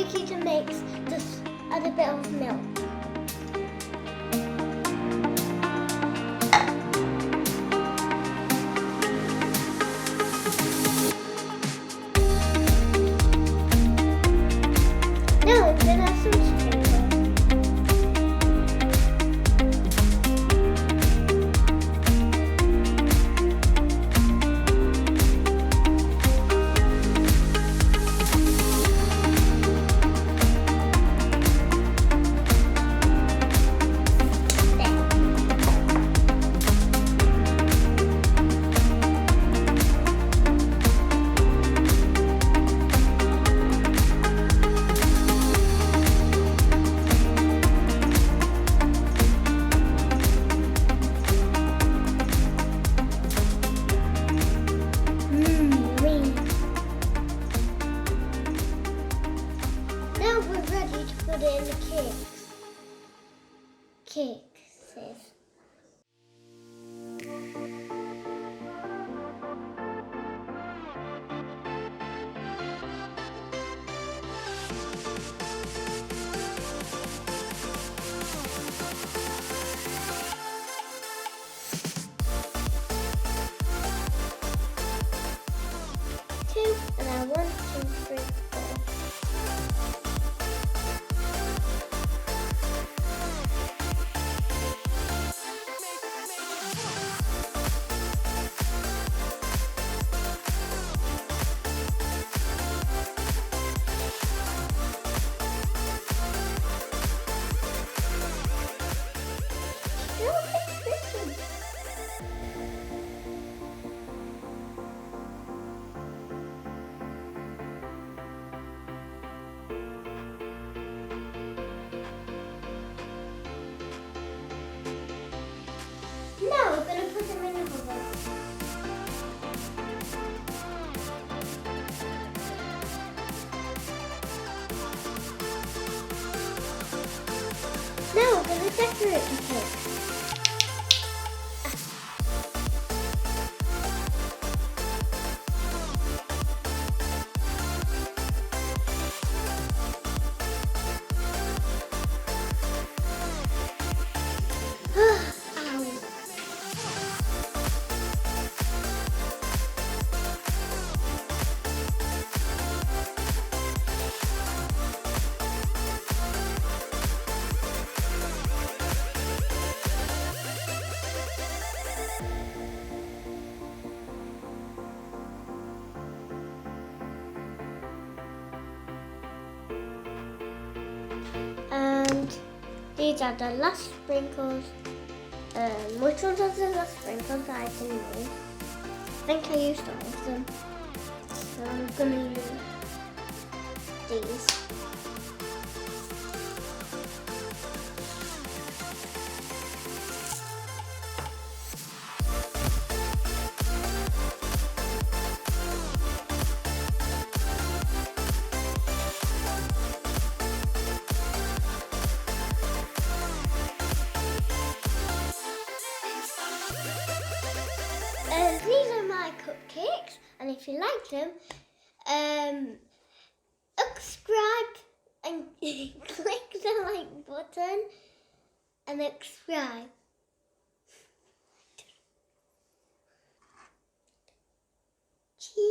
tricky to mix, just add a bit of milk. Now we're gonna have some sprinkles. Now we're ready to put it in the cakes. Two, and now 1, 2, 3, 4. Now we're going to put them in the oven. Now we're going to decorate the cake. And these are the last sprinkles. Which ones are the last sprinkles that I can use? I think I used all of them. So I'm gonna use these. These are my cupcakes, and if you like them, subscribe and click the like button and subscribe. Cheers.